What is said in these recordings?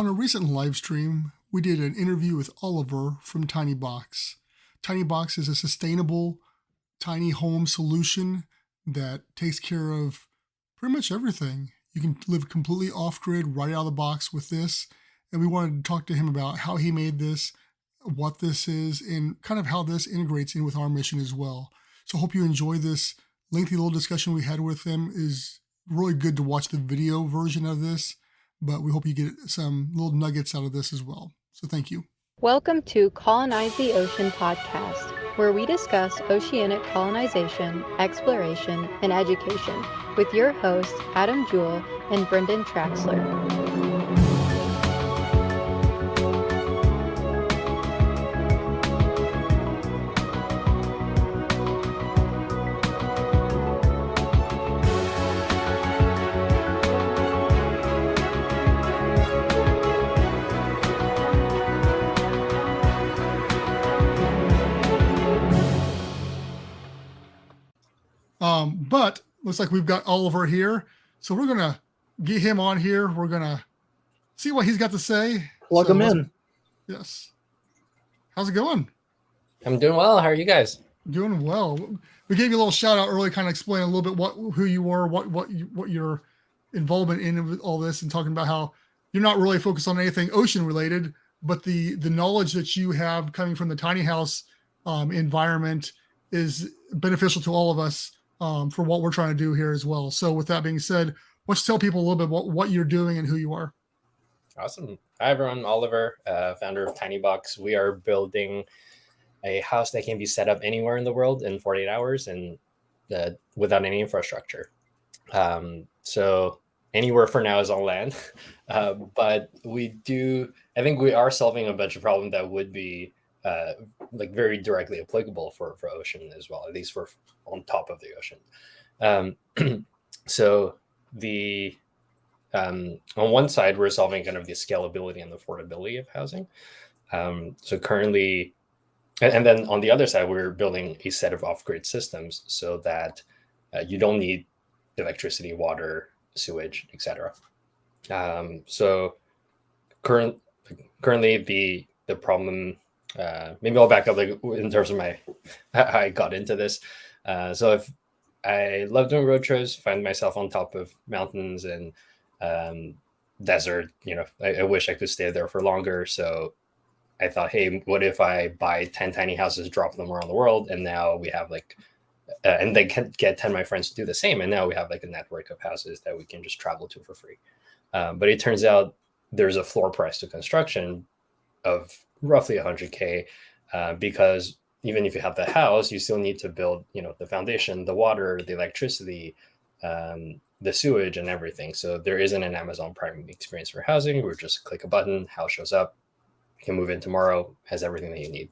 On a recent live stream, we did an interview with Oliver from TinyBox. TinyBox is a sustainable tiny home solution that takes care of pretty much everything. You can live completely off grid right out of the box with this. And we wanted to talk to him about how he made this, what this is, and kind of how this integrates in with our mission as well. So I hope you enjoy this lengthy little discussion we had with him. Is really good to watch the video version of this, but we hope you get some little nuggets out of this as well. So thank you. Welcome to Colonize the Ocean podcast, where we discuss oceanic colonization, exploration, and education with your hosts, Adam Jewell and Brendan Traxler. But looks like we've got Oliver here. So we're going to get him on here. We're going to see what he's got to say. Plug him in. Yes. How's it going? I'm doing well. How are you guys? Doing well. We gave you a little shout out early, kind of explain a little bit who you were, what your involvement in with all this, and talking about how you're not really focused on anything ocean related, but the knowledge that you have coming from the tiny house environment is beneficial to all of us for what we're trying to do here as well. So with that being said, why don't you tell people a little bit what you're doing and who you are? Awesome. Hi, everyone. Oliver, founder of TinyBox. We are building a house that can be set up anywhere in the world in 48 hours and without any infrastructure. So anywhere for now is on land. But I think we are solving a bunch of problems that would be very directly applicable for ocean as well, at least for on top of the ocean. So on one side, we're solving kind of the scalability and the affordability of housing. So currently, and then on the other side, we're building a set of off-grid systems so that you don't need electricity, water, sewage, etc. So currently the problem, maybe I'll back up in terms of how I got into this. So if I love doing road trips, find myself on top of mountains and desert, I wish I could stay there for longer. So I thought, hey, what if I buy 10 tiny houses, drop them around the world, and now we have and they can get 10 of my friends to do the same, and now we have a network of houses that we can just travel to for free. But it turns out there's a floor price to construction of roughly 100K, because even if you have the house, you still need to build, the foundation, the water, the electricity, the sewage, and everything. So there isn't an Amazon Prime experience for housing. We're just click a button, house shows up, you can move in tomorrow, has everything that you need.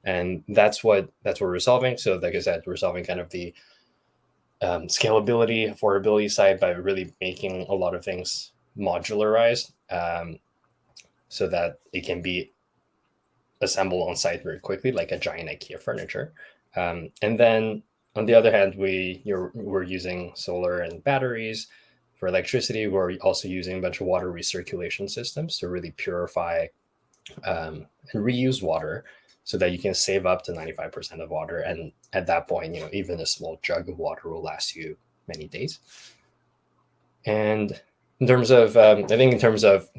And that's what we're solving. So like I said, we're solving kind of the scalability, affordability side by really making a lot of things modularized, so that it can be assembled on site very quickly, like a giant IKEA furniture. And then on the other hand, we're using solar and batteries for electricity. We're also using a bunch of water recirculation systems to really purify and reuse water so that you can save up to 95% of water. And at that point, even a small jug of water will last you many days. And in terms of, I think in terms of,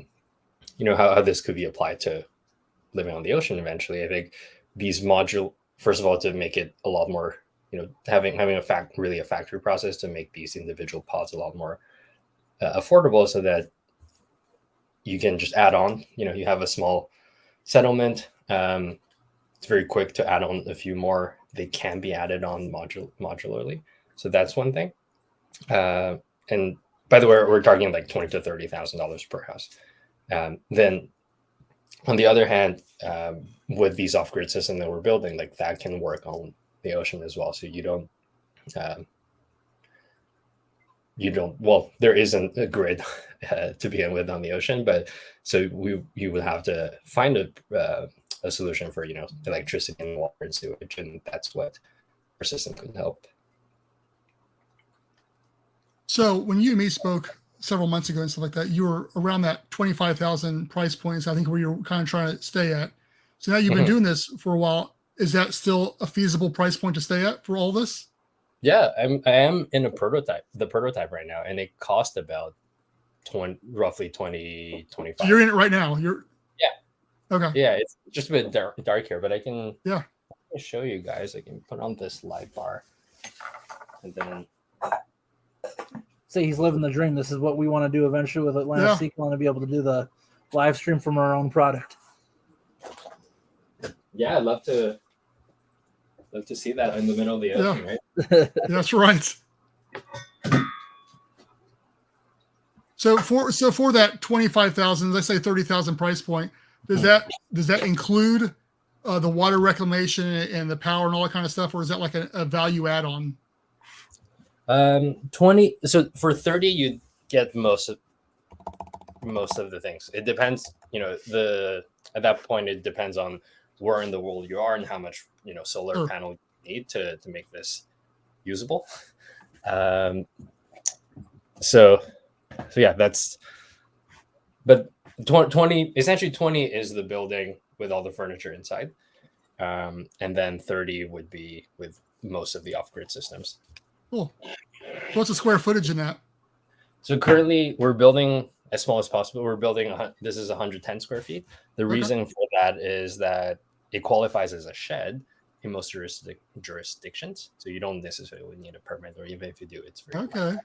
how this could be applied to living on the ocean eventually, I think these first of all, to make it a lot more, having a factory process to make these individual pods a lot more affordable, so that you can just add on, you have a small settlement. It's very quick to add on a few more. They can be added on modularly. So that's one thing. And by the way, we're talking like $20,000 to $30,000 per house. Then on the other hand, with these off-grid systems that we're building, that can work on the ocean as well. So there isn't a grid to begin with on the ocean, but so you would have to find a solution for, electricity and water and sewage, and that's what our system could help. So when you and me spoke several months ago and stuff like that, you were around that 25,000 price points, I think, where you're kind of trying to stay at. So now you've been doing this for a while. Is that still a feasible price point to stay at for all this? Yeah, I am in the prototype right now, and it cost about roughly 20, 25. So you're in it right now. Yeah. Okay. Yeah, it's just a bit dark here, but I can show you guys. I can put on this light bar, and then say he's living the dream. This is what we want to do eventually with Atlantis Sequel, to be able to do the live stream from our own product. Yeah, I'd love to see that in the middle of the ocean, right? That's right. So for that 25,000, let's say 30,000 price point, does that include the water reclamation and the power and all that kind of stuff, or is that like a value add on? 20. So for 30, you get most of the things. It depends, at that point, it depends on where in the world you are and how much solar panel you need to make this usable. So yeah, but 20 is the building with all the furniture inside, and then 30 would be with most of the off-grid systems. Cool. What's the square footage in that? So currently we're building as small as possible. We're building this is 110 square feet. The reason for that is that it qualifies as a shed in most jurisdictions, so you don't necessarily need a permit, or even if you do, it's free. Okay.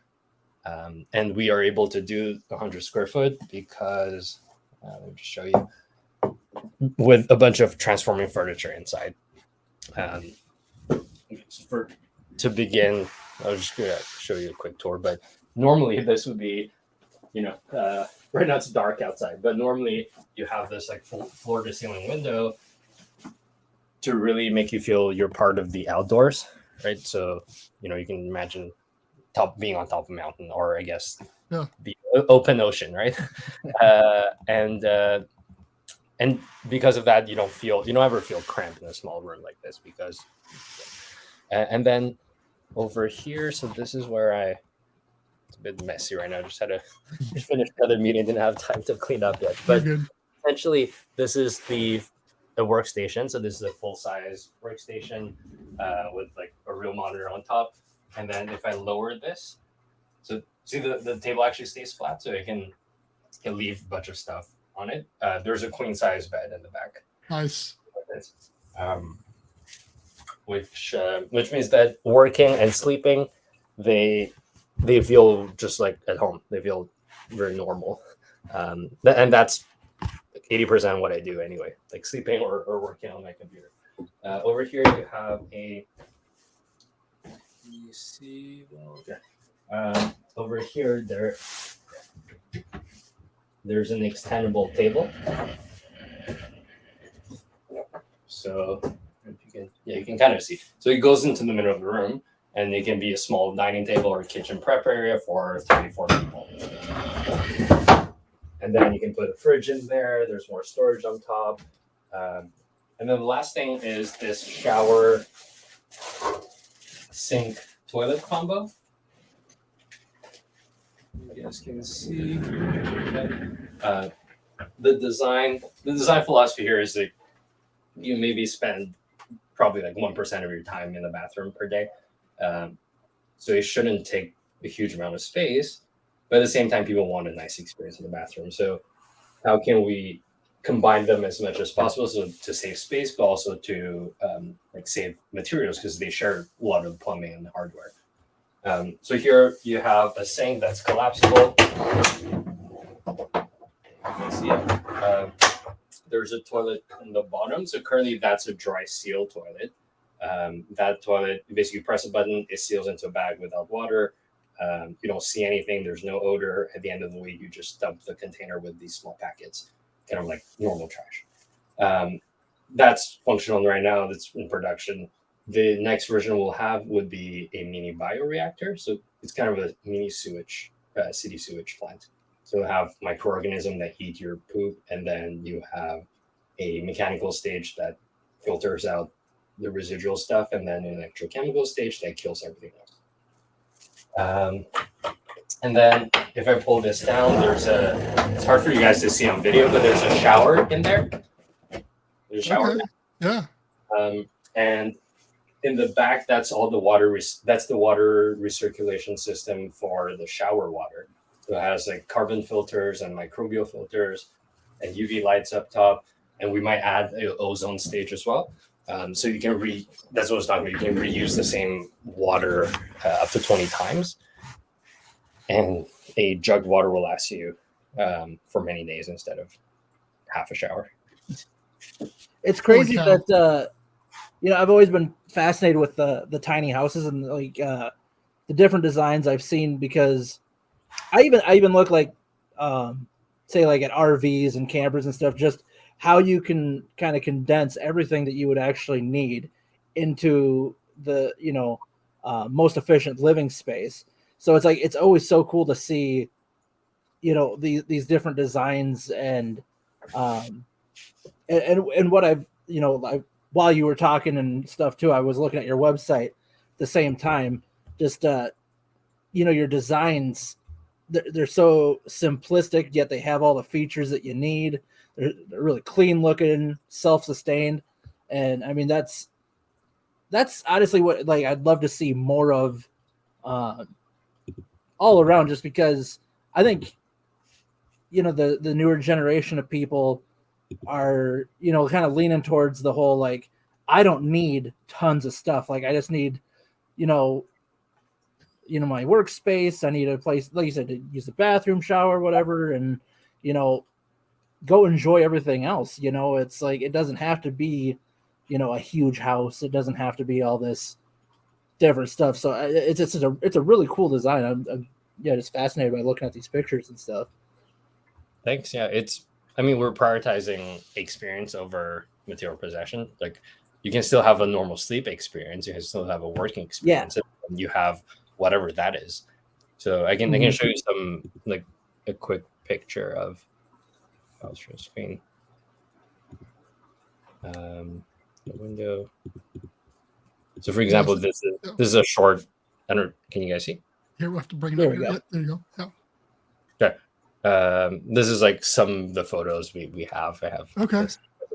And we are able to do 100 square foot because let me just show you, with a bunch of transforming furniture inside. To begin, I was just gonna show you a quick tour, but normally this would be, right now it's dark outside, but normally you have this like floor to ceiling window to really make you feel you're part of the outdoors, right? So, you can imagine being on top of a mountain, or I guess the open ocean, right? And because of that, you don't ever feel cramped in a small room like this, because, and then over here, so this is where it's a bit messy right now. I just had to finish another meeting, didn't have time to clean up yet. But essentially, this is the workstation. So this is a full-size workstation with like a real monitor on top. And then if I lower this, so see the table actually stays flat, so it can leave a bunch of stuff on it. There's a queen-size bed in the back. Nice. Which means that working and sleeping, they feel just like at home. They feel very normal, and that's 80% what I do anyway, like sleeping or working on my computer. Over here you have over here there's an extendable table. So you can kind of see. So it goes into the middle of the room, and it can be a small dining table or kitchen prep area for 3-4 people. And then you can put a fridge in there. There's more storage on top. And then the last thing is this shower sink toilet combo. You guys can see. The design philosophy here is that you maybe spend probably like 1% of your time in the bathroom per day. So it shouldn't take a huge amount of space, but at the same time, people want a nice experience in the bathroom. So how can we combine them as much as possible, so to save space, but also to save materials, because they share a lot of plumbing and hardware. So here you have a sink that's collapsible. You can see it. There's a toilet in the bottom. So currently that's a dry seal toilet. That toilet, you basically press a button, it seals into a bag without water. You don't see anything. There's no odor. At the end of the week, you just dump the container with these small packets, kind of like normal trash. That's functional right now. That's in production. The next version we'll have would be a mini bioreactor. So it's kind of a mini sewage, city sewage plant. So you have microorganisms that eat your poop, and then you have a mechanical stage that filters out the residual stuff, and then an electrochemical stage that kills everything else. And then if I pull this down, it's hard for you guys to see on video, but there's a shower in there. There's a shower. Okay. Yeah. And in the back, that's all the water. That's the water recirculation system for the shower water. So it has like carbon filters and microbial filters and UV lights up top. And we might add an ozone stage as well. So you can that's what I was talking about. You can reuse the same water up to 20 times. And a jugged water will last you for many days instead of half a shower. It's crazy that I've always been fascinated with the tiny houses and like the different designs I've seen, because I even look like say like at RVs and campers and stuff, just how you can kind of condense everything that you would actually need into the most efficient living space. So it's like it's always so cool to see these different designs and what I've while you were talking and stuff too, I was looking at your website at the same time. Just your designs, they're so simplistic, yet they have all the features that you need. They're really clean looking, self-sustained, and I mean that's honestly what I'd love to see more of all around. Just because I think the newer generation of people are kind of leaning towards the whole I don't need tons of stuff. I just need my workspace. I need a place, like you said, to use the bathroom, shower, whatever, and go enjoy everything else. It's like it doesn't have to be a huge house. It doesn't have to be all this different stuff. So it's a really cool design. I'm just fascinated by looking at these pictures and stuff. Thanks. Yeah, we're prioritizing experience over material possession. Like, you can still have a normal sleep experience. You can still have a working experience. Yeah. And you have whatever that is. So I can show you some a quick picture of. I'll share screen. The window. So, for example, this is a short. Can you guys see? Here we have to bring it up. Yeah, there you go. Yeah. Okay. This is some of the photos we have. I have a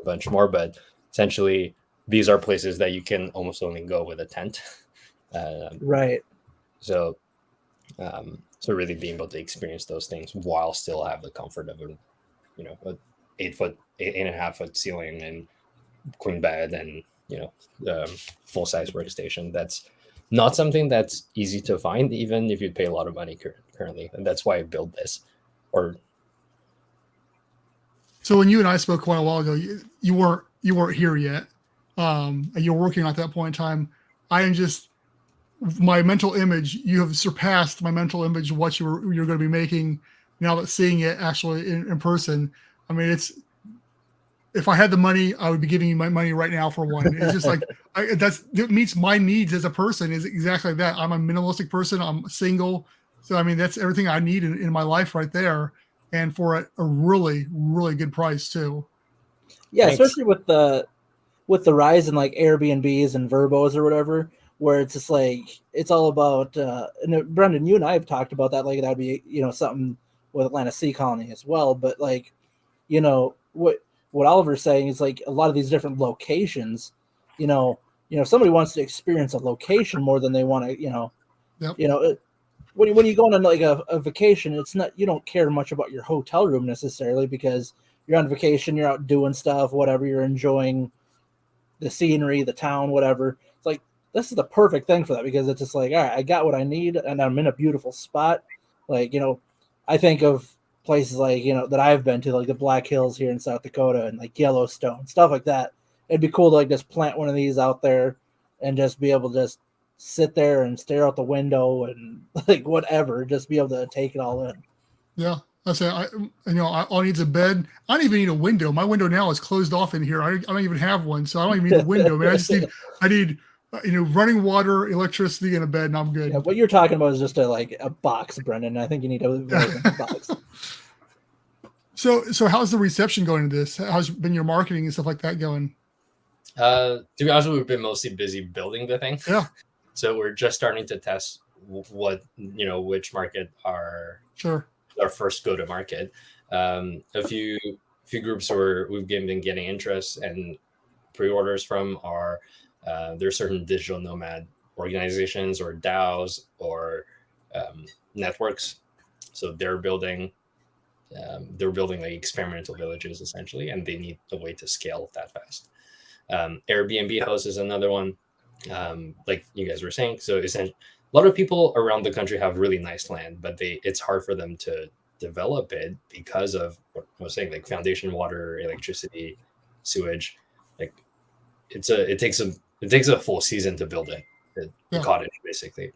bunch more, but essentially these are places that you can almost only go with a tent. Right. So really being able to experience those things while still have the comfort of a 8.5 foot ceiling and queen bed and full size workstation. That's not something that's easy to find, even if you pay a lot of money currently, and that's why I built this. So when you and I spoke quite a while ago, you weren't here yet, and you're working at that point in time. I am just my mental image. You have surpassed my mental image of what you're going to be making now that seeing it actually in person. I mean, if I had the money, I would be giving you my money right now for one. It's just it meets my needs as a person. Is exactly like that. I'm a minimalistic person. I'm single. So, I mean, that's everything I need in my life right there. And for a really, really good price too. Yeah. Thanks. Especially with the rise in Airbnbs and Verbos or whatever, where it's just it's all about, and Brendan, you and I have talked about that. That'd be, something with Atlanta Sea Colony as well. But what Oliver's saying is a lot of these different locations, somebody wants to experience a location more than they want to, Yep. When you go on a vacation, it's not, you don't care much about your hotel room necessarily, because you're on vacation, you're out doing stuff, whatever, you're enjoying the scenery, the town, whatever. It's this is the perfect thing for that, because it's just all right, I got what I need and I'm in a beautiful spot. I think of places that I've been to, the Black Hills here in South Dakota and Yellowstone, stuff like that. It'd be cool to just plant one of these out there and just be able to just sit there and stare out the window and whatever, just be able to take it all in. Yeah. I say, all needs a bed. I don't even need a window. My window now is closed off in here. I don't even have one. So I don't even need a window, man. I need running water, electricity, and a bed, and I'm good. Yeah, what you're talking about is just a box, Brendan. I think you need a box. So how's the reception going to this? How's been your marketing and stuff like that going? To be honest, we've been mostly busy building the thing. Yeah. So we're just starting to test what which market are Sure. our first go to market. A few groups where we've been getting interest and pre-orders from are there are certain digital nomad organizations or DAOs or networks. So they're building like experimental villages essentially, and they need a way to scale that fast. Airbnb house is another one, like you guys were saying. So essentially, a lot of people around the country have really nice land, but it's hard for them to develop it because of what I was saying, like foundation water, electricity, sewage. Like it takes a full season to build a cottage basically.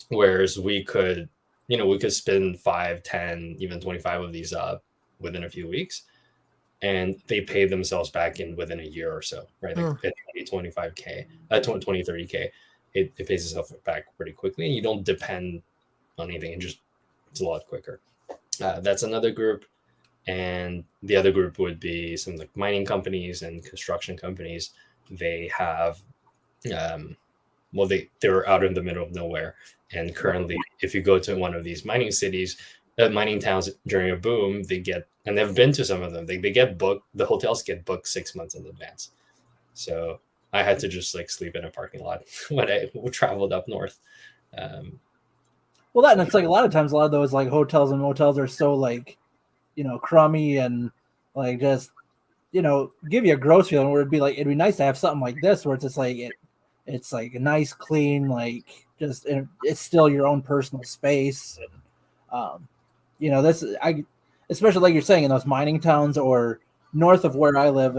Whereas we could spin 5, 10, even 25 of these up within a few weeks, and they pay themselves back in within a year or so, right? Like at 25K, 20, 30K, it pays itself back pretty quickly, and you don't depend on anything. It's a lot quicker. That's another group. And the other group would be some like mining companies and construction companies. They have, they're out in the middle of nowhere. And currently, if you go to one of these mining cities, mining towns during a boom, and they've been to some of them, they get booked, the hotels get booked 6 months in advance. So I had to just like sleep in a parking lot when I traveled up north. Well, and it's like a lot of those like hotels and motels are so like, crummy and like just, give you a gross feeling where it'd be nice to have something like this where it's just like it's like a nice, clean, like just it's still your own personal space. And, especially like you're saying in those mining towns or north of where I live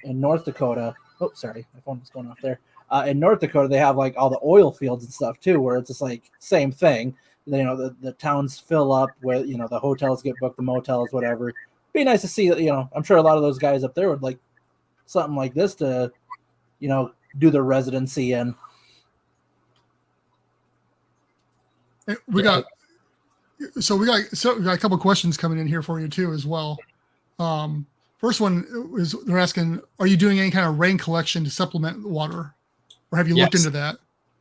in North Dakota. Oh, sorry, my phone was going off there. In North Dakota, they have like all the oil fields and stuff too, where it's just like same thing. The towns fill up where the hotels get booked, the motels, whatever. Be nice to see. I'm sure a lot of those guys up there would like something like this to, do their residency in. We got a couple of questions coming in here for you too as well. First one is they're asking, are you doing any kind of rain collection to supplement water, or have you looked into that?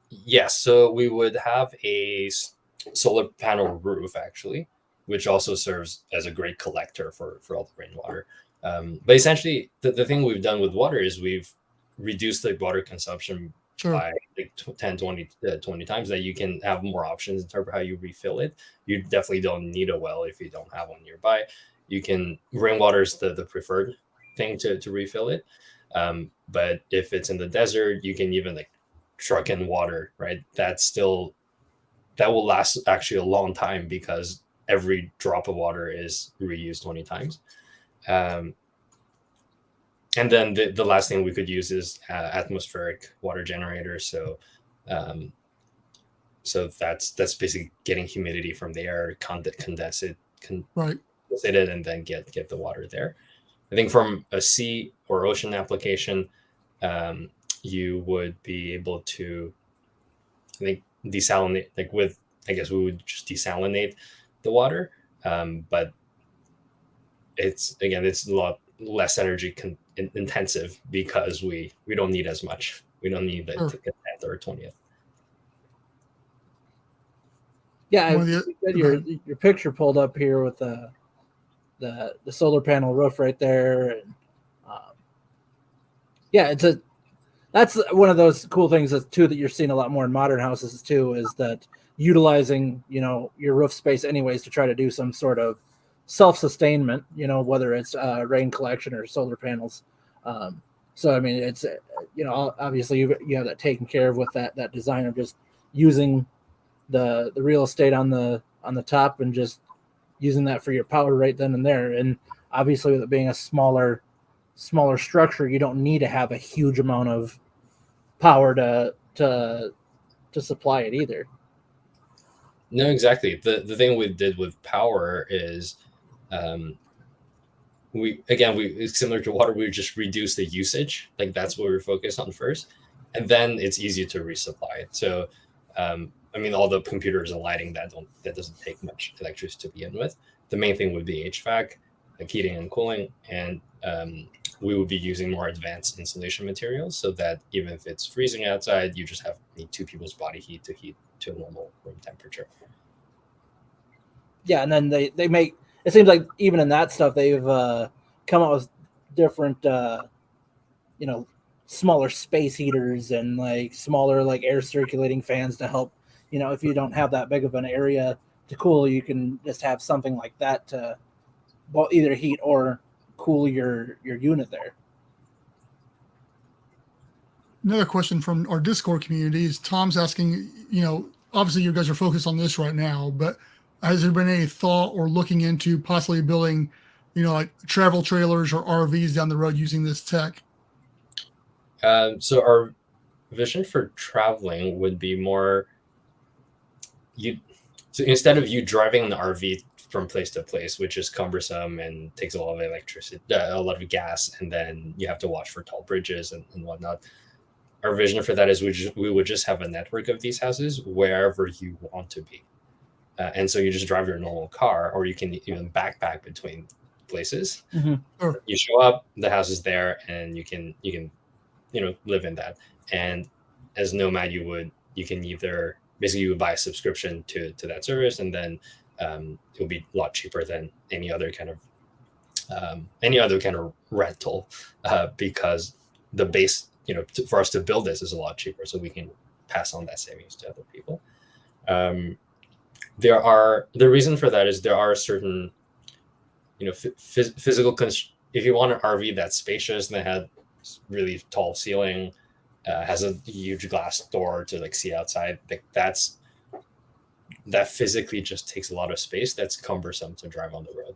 Yes. So we would have a solar panel roof actually, which also serves as a great collector for all the rainwater. But essentially, the thing we've done with water is we've reduced the water consumption by like 10, 20 times, that you can have more options in terms of how you refill it. You definitely don't need a well if you don't have one nearby. Rainwater is the preferred thing to refill it. But if it's in the desert, you can even like truck in water, right? That will last actually a long time because every drop of water is reused 20 times. And then the last thing we could use is atmospheric water generators. So that's basically getting humidity from the air, condense it, and then get the water there. I think from a sea or ocean application, you would be able to, I think, desalinate, we would just desalinate the water. But it's a lot less energy intensive because we don't need as much. We don't need the 10th or 20th. Yeah, your picture pulled up here with the solar panel roof right there. And, that's one of those cool things that you're seeing a lot more in modern houses too, is that utilizing your roof space anyways to try to do some sort of self-sustainment, whether it's rain collection or solar panels. So I mean, it's obviously you have that taken care of with that design of just using the real estate on the top and just using that for your power right then and there. And obviously, with it being a smaller structure, you don't need to have a huge amount of power to supply it either. No, exactly. The thing we did with power is it's similar to water. We just reduce the usage. Like that's what we're focused on first, and then it's easy to resupply it. So all the computers and lighting that doesn't take much electricity to begin with. The main thing would be HVAC, like heating and cooling, and we would be using more advanced insulation materials so that even if it's freezing outside, you just need 2 people's body heat to heat to a normal room temperature. Yeah, and then they make it seems like even in that stuff they've come up with different smaller space heaters and like smaller like air circulating fans to help, if you don't have that big of an area to cool, you can just have something like that to either heat or cool your unit there. Another question from our Discord community is Tom's asking, obviously you guys are focused on this right now, but has there been any thought or looking into possibly building, like travel trailers or RVs down the road using this tech? So our vision for traveling would be more so instead of you driving an RV from place to place, which is cumbersome and takes a lot of electricity, a lot of gas, and then you have to watch for tall bridges and whatnot. Our vision for that is we would just have a network of these houses wherever you want to be. And so you just drive your normal car, or you can even backpack between places. Mm-hmm. Sure. You show up, the house is there, and you can live in that. And as nomad, you can either basically you would buy a subscription to that service, and then it will be a lot cheaper than any other kind of rental, because the base for us to build this is a lot cheaper, so we can pass on that savings to other people. The reason for that is there are certain physical if you want an RV that's spacious and that had really tall ceiling, has a huge glass door to like see outside, that physically just takes a lot of space. That's cumbersome to drive on the road.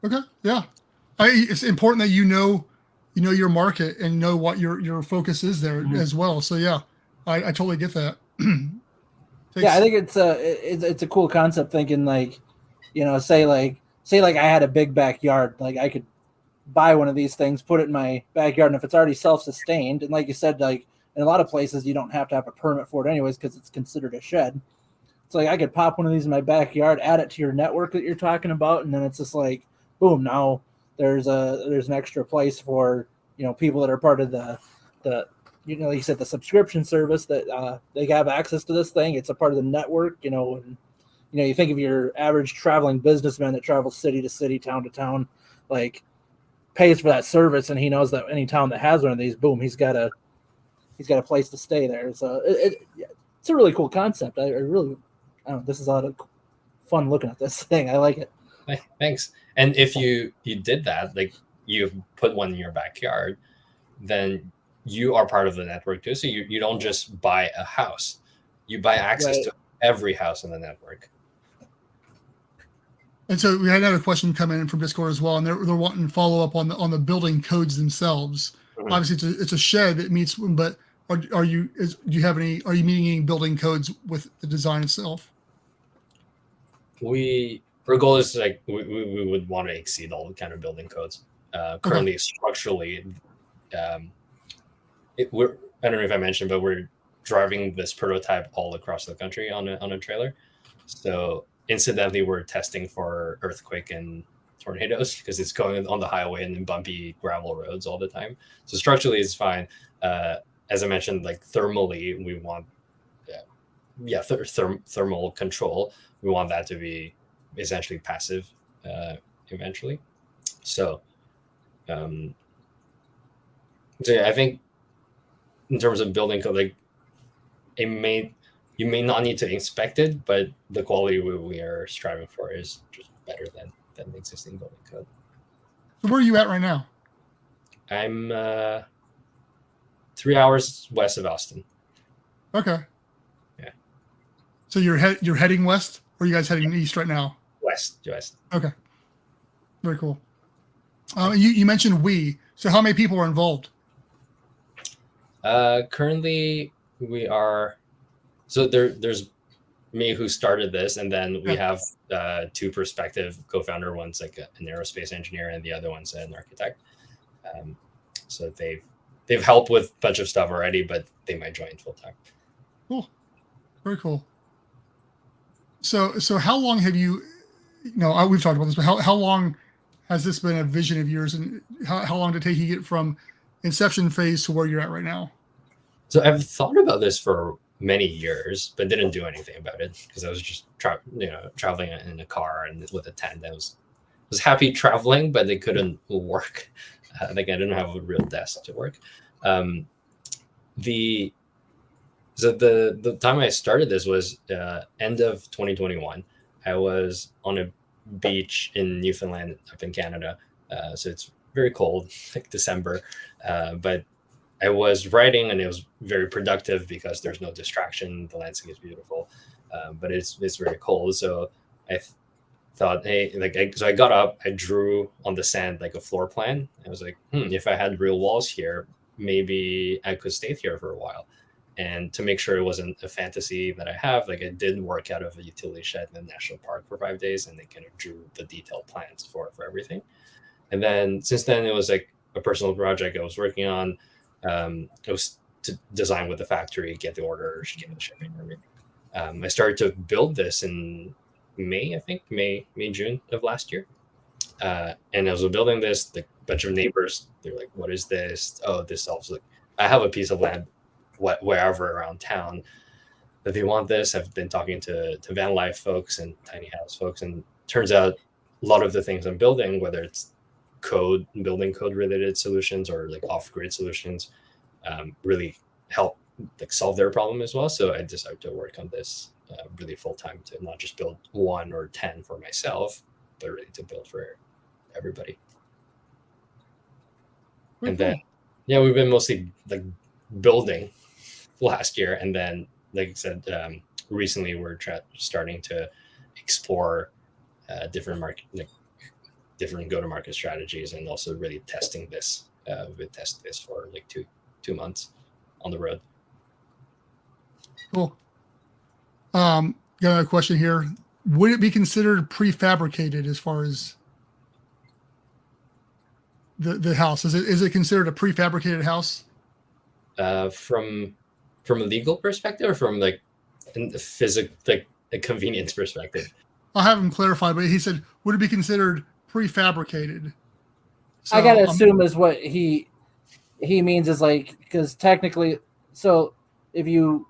Okay, yeah, it's important that you know your market and know what your focus is there as well. So yeah, I totally get that. Yeah, I think it's a cool concept. Thinking like, say like I had a big backyard, like I could buy one of these things, put it in my backyard, and if it's already self-sustained, and like you said, like in a lot of places you don't have to have a permit for it anyways because it's considered a shed. It's like I could pop one of these in my backyard, add it to your network that you're talking about, and then it's just like boom, now there's an extra place for people that are part of the like you said, the subscription service that they have access to this thing. It's a part of the network, and you think of your average traveling businessman that travels city to city, town to town, like pays for that service, and he knows that any town that has one of these, boom, he's got a place to stay there. So it's a really cool concept. I don't know, this is a lot of fun looking at this thing. I like it. Thanks. And if you did that, like you put one in your backyard, then you are part of the network too. So you don't just buy a house, you buy access to every house in the network. And so we had another question come in from Discord as well, and they're wanting to follow up on the building codes themselves. Mm-hmm. Obviously, it's a shed that meets, but are you meeting any building codes with the design itself? Our goal is like we would want to exceed all the kind of building codes. Currently, structurally, I don't know if I mentioned, but we're driving this prototype all across the country on a trailer. So incidentally, we're testing for earthquake and tornadoes because it's going on the highway and in bumpy gravel roads all the time. So structurally, it's fine. As I mentioned, like thermally, we want thermal control. We want that to be essentially passive eventually. So, I think in terms of building code, like you may not need to inspect it, but the quality we are striving for is just better than the existing building code. So where are you at right now? I'm 3 hours west of Austin. Okay. Yeah. So you're heading west, or are you guys heading east right now? West. Okay. Very cool. You mentioned we. So how many people are involved? Currently we are. So there's me who started this, and then we have two prospective co-founder. One's like an aerospace engineer, and the other one's an architect. So they've helped with a bunch of stuff already, but they might join full time. Cool. Very cool. So how long have you? We've talked about this, but how long has this been a vision of yours, and how long did it take you to get from inception phase to where you're at right now? So I've thought about this for many years, but didn't do anything about it because I was just traveling in a car and with a tent. I was happy traveling, but they couldn't work. Like I didn't have a real desk to work. Um, the so the time I started this was end of 2021. I was on a beach in Newfoundland up in Canada. So it's very cold, like December. But I was writing and it was very productive because there's no distraction. The landscape is beautiful, but it's very cold. So I thought, hey, so I got up, I drew on the sand like a floor plan. I was like, if I had real walls here, maybe I could stay here for a while. And to make sure it wasn't a fantasy that I have, like I did work out of a utility shed in the national park for 5 days, and they kind of drew the detailed plans for everything. And then since then, it was like a personal project I was working on. It was to design with the factory, get the orders, get the shipping, everything. I started to build this in May, I think, June of last year. And I was building this, like a bunch of neighbors, they're like, what is this? Oh, this solves like, I have a piece of land wherever around town that they want this. I've been talking to van life folks and tiny house folks, and turns out a lot of the things I'm building, whether it's building code related solutions or like off-grid solutions, really help like solve their problem as well. So I decided to work on this really full time, to not just build 1 or 10 for myself, but really to build for everybody. And then, yeah, we've been mostly like building last year, and then, like I said, recently we're starting to explore different different go-to-market strategies, and also really testing this. We tested this for like two months on the road. Cool. Got another question here. Would it be considered prefabricated as far as the house? Is it considered a prefabricated house? From a legal perspective, or from like in the physical, like a convenience perspective? I'll have him clarify, but he said, would it be considered prefabricated? So, I gotta assume is what he means is like, because technically, so if you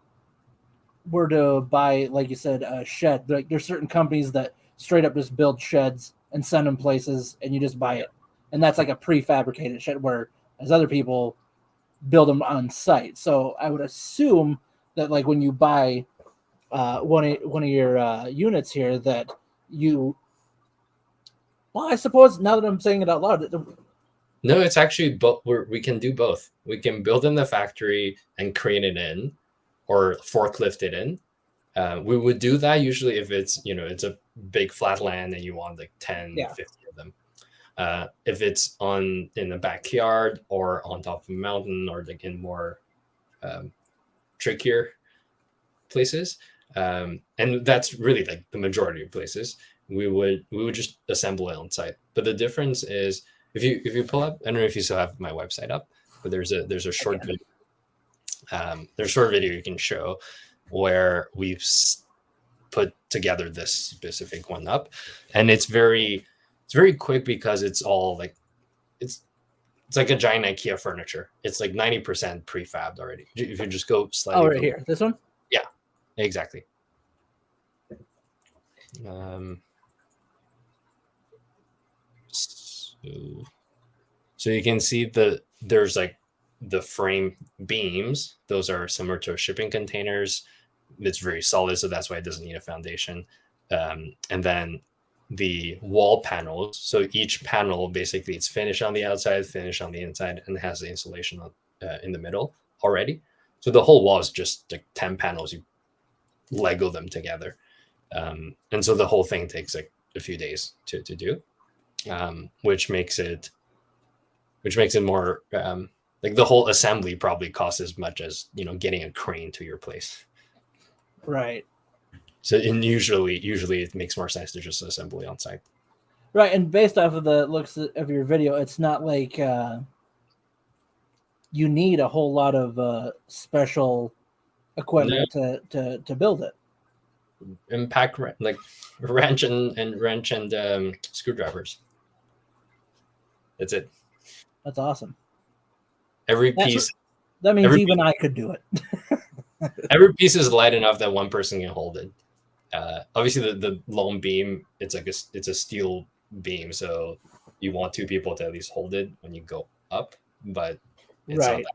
were to buy, like you said, a shed, like there's certain companies that straight up just build sheds and send them places, and you just buy it, and that's like a prefabricated shed, whereas other people build them on site. So I would assume that like when you buy one of your units here, that you, well, I suppose now that I'm saying it out loud, no, it's actually both. We can do both. We can build in the factory and crane it in, or forklift it in. We would do that usually if it's, it's a big flat land and you want like 10, 50 of them. If it's in the backyard or on top of a mountain, or like in more trickier places, and that's really like the majority of places, we would just assemble it on site. But the difference is, if you pull up, I don't know if you still have my website up, but there's a short video. There's a short video you can show where we've put together this specific one up, and it's very quick because it's all like it's like a giant IKEA furniture. It's like 90% prefabbed already. If you just go slightly. Oh, right here, this one. Yeah, exactly. So you can see there's like the frame beams. Those are similar to shipping containers. It's very solid, so that's why it doesn't need a foundation. And then the wall panels. So each panel, basically, it's finished on the outside, finished on the inside, and has the insulation in the middle already. So the whole wall is just like 10 panels. You Lego them together. And so the whole thing takes like a few days to do, which makes it more like the whole assembly probably costs as much as getting a crane to your place. Right. So usually it makes more sense to just assemble it on site. Right, and based off of the looks of your video, it's not like you need a whole lot of special equipment to build it. Impact like wrench and screwdrivers. That's it. That's awesome. Every piece That means Every even I could do it. every piece is light enough that one person can hold it. Obviously, the long beam, it's a steel beam, so you want two people to at least hold it when you go up, but it's Right. not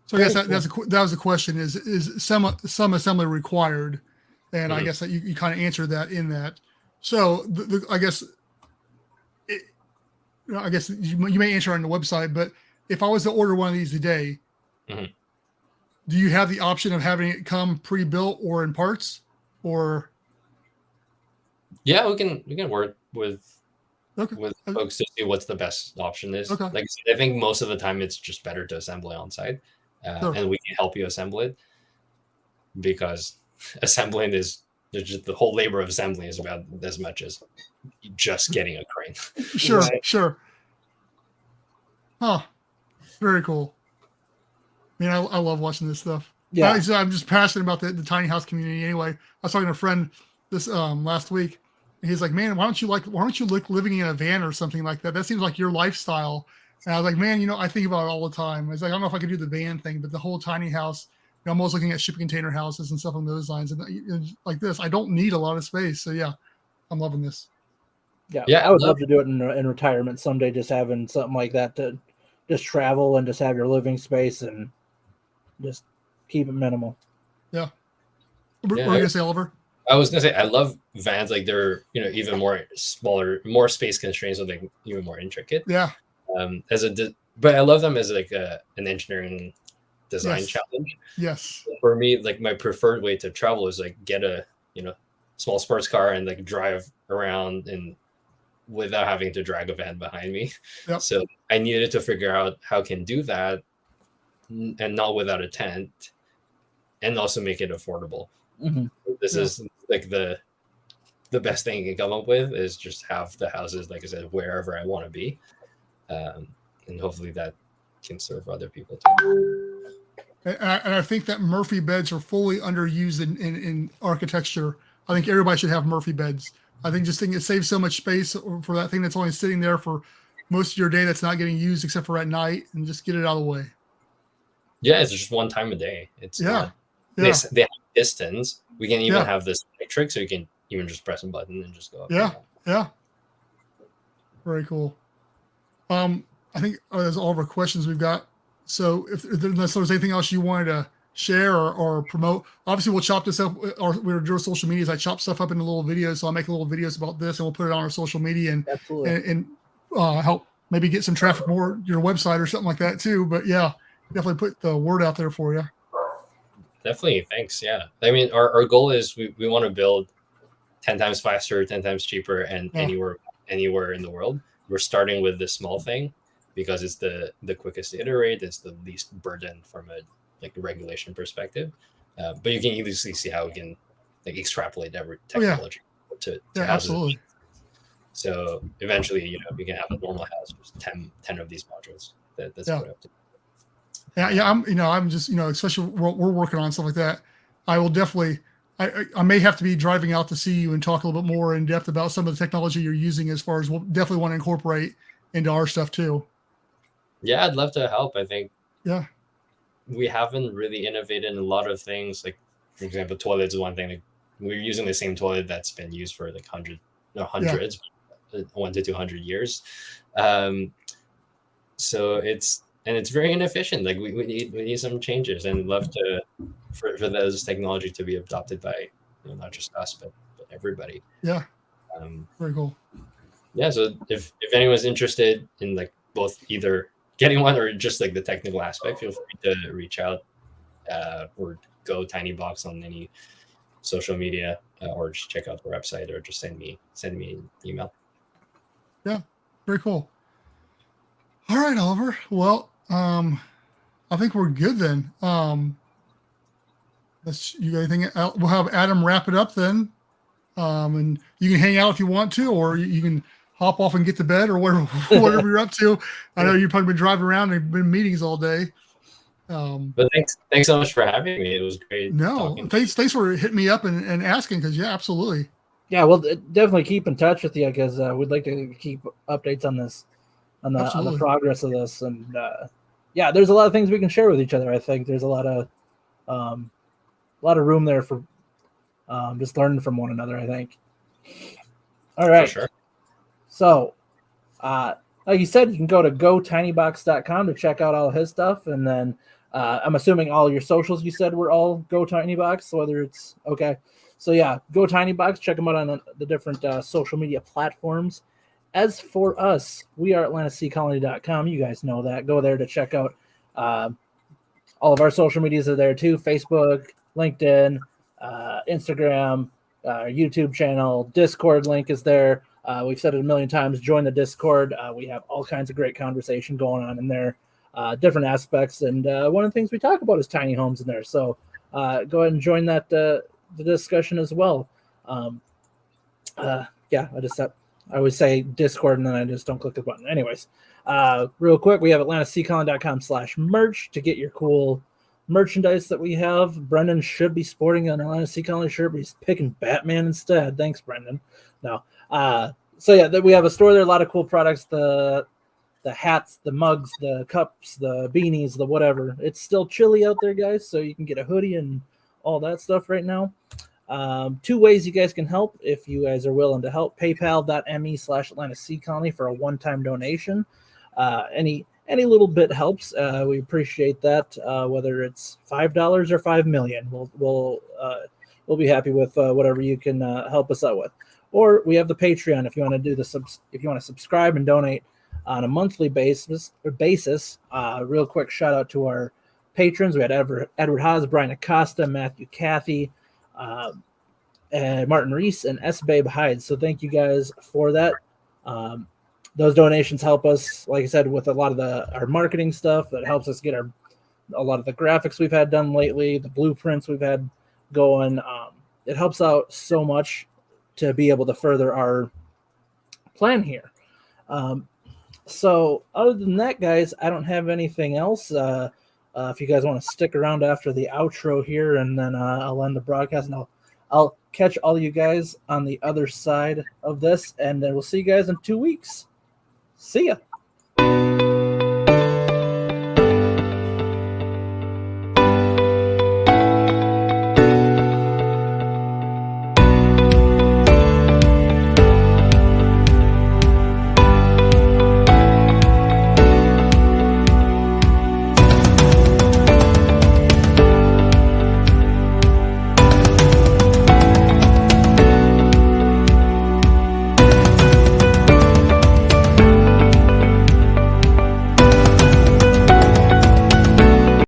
So I guess that was the question: is some assembly required? And I Mhm. guess that you kind of answered that in that. So I guess you may answer on the website, but if I was to order one of these today, Mhm. do you have the option of having it come pre-built or in parts? Or Yeah, we can work with okay, folks to see what's the best option is. okay, Like I said, I think most of the time it's just better to assemble it on site, sure. and we can help you assemble it because assembling is just the whole labor of assembling is about as much as just getting a crane. Sure, Right. sure. Huh. Very cool. I mean, I love watching this stuff. Yeah. I'm just passionate about the tiny house community. Anyway, I was talking to a friend this last week, and he's like, "Man, why don't you like living in a van or something like that? That seems like your lifestyle." And I was like, "Man, I think about it all the time." I was like, "I don't know if I could do the van thing, but the whole tiny house. I'm always looking at shipping container houses and stuff on those lines, and like this, I don't need a lot of space. So yeah, I'm loving this. Yeah, Yeah, I would love to do it in retirement someday. Just having something like that to just travel and just have your living space and just keep it minimal. Yeah. What Yeah, were you gonna say, Oliver? I was gonna say I love vans. Like they're even more smaller, more space constraints, so they're even more intricate. Yeah. But I love them as like an engineering design Yes. challenge. Yes. For me, like my preferred way to travel is like get a small sports car and like drive around and without having to drag a van behind me. Yep. So I needed to figure out how I can do that and not without a tent, and also make it affordable. Mm-hmm. This is like the best thing you can come up with is just have the houses, like I said, wherever I want to be, and hopefully that can serve other people too. And I think that Murphy beds are fully underused in architecture. I think everybody should have Murphy beds. I think it saves so much space for that thing that's only sitting there for most of your day that's not getting used except for at night, and just get it out of the way. Yeah, it's just one time a day. It's not. They have distance. We can even have this trick, so you can even just press a button and just go up. Yeah. Very cool. I think that's all of our questions we've got. So unless there's anything else you wanted to share or promote, obviously we'll chop this up. Or we're doing social medias. I chop stuff up into little videos, so I'll make little videos about this, and we'll put it on our social media and help maybe get some traffic more to your website or something like that too. But yeah, definitely put the word out there for you. Definitely, thanks. Yeah, I mean, our goal is we want to build 10 times faster, 10 times cheaper, and anywhere in the world. We're starting with this small thing because it's the quickest to iterate. It's the least burden from a regulation perspective. But you can easily see how we can extrapolate every technology to absolutely. So eventually, we can have a normal house, just 10 of these modules that's put up to. Yeah, I'm just, especially we're working on stuff like that. I will definitely, I may have to be driving out to see you and talk a little bit more in depth about some of the technology you're using, as far as we'll definitely want to incorporate into our stuff too. Yeah, I'd love to help. I think we haven't really innovated in a lot of things. Like, for example, toilets is one thing. Like, we're using the same toilet that's been used for hundreds, 1 to 200 years. So it's very inefficient. Like we need some changes, and love to for those technology to be adopted by not just us but everybody. Yeah. Very cool. Yeah. So if anyone's interested in both either getting one or just the technical aspect, feel free to reach out or go TinyBox on any social media or just check out the website or just send me an email. Yeah. Very cool. All right, Oliver. Well, I think we're good then. You got anything? We'll have Adam wrap it up then, and you can hang out if you want to, or you can hop off and get to bed or whatever you're up to. I know you've probably been driving around and been in meetings all day. But thanks so much for having me. It was great. No, thanks for hitting me up and asking, because absolutely. Yeah, we'll definitely keep in touch with you, because we'd like to keep updates on this. On the progress of this, and yeah, there's a lot of things we can share with each other. I think there's a lot of room there for just learning from one another, I think. All For right. sure. So, like you said, you can go to gotinybox.com to check out all his stuff. And then I'm assuming all your socials you said were all GoTinyBox, whether it's okay. So, yeah, GoTinyBox. Check them out on the different social media platforms. As for us, we are AtlantaSeaColony.com. You guys know that. Go there to check out all of our social medias are there too. Facebook, LinkedIn, Instagram, YouTube channel, Discord link is there. We've said it a million times. Join the Discord. We have all kinds of great conversation going on in there, different aspects. And one of the things we talk about is tiny homes in there. So go ahead and join that the discussion as well. Yeah, I always say Discord and then I just don't click the button. Anyways, real quick, we have AtlantaSeaColony.com/merch to get your cool merchandise that we have. Brendan should be sporting an Atlanta Sea Colony shirt, but he's picking Batman instead. Thanks, Brendan. No. So yeah, we have a store there, a lot of cool products, the hats, the mugs, the cups, the beanies, the whatever. It's still chilly out there, guys, so you can get a hoodie and all that stuff right now. 2 ways you guys can help if you guys are willing to help. PayPal.me/Atlanta Sea Colony for a one-time donation. Any little bit helps. We appreciate that. Whether it's $5 or $5 million, we'll be happy with whatever you can help us out with. Or we have the Patreon if you want to do if you want to subscribe and donate on a monthly basis. Real quick shout out to our patrons. We had Edward Haas, Brian Acosta, Matthew Cathy, and Martin Reese and S. Babe Hyde. So thank you guys for that. Those donations help us, like I said, with a lot of our marketing stuff. That helps us get a lot of the graphics we've had done lately, the blueprints we've had going. It helps out so much to be able to further our plan here. So other than that, guys, I don't have anything else. If you guys want to stick around after the outro here, and then I'll end the broadcast, and I'll catch all you guys on the other side of this, and then we'll see you guys in 2 weeks. See ya.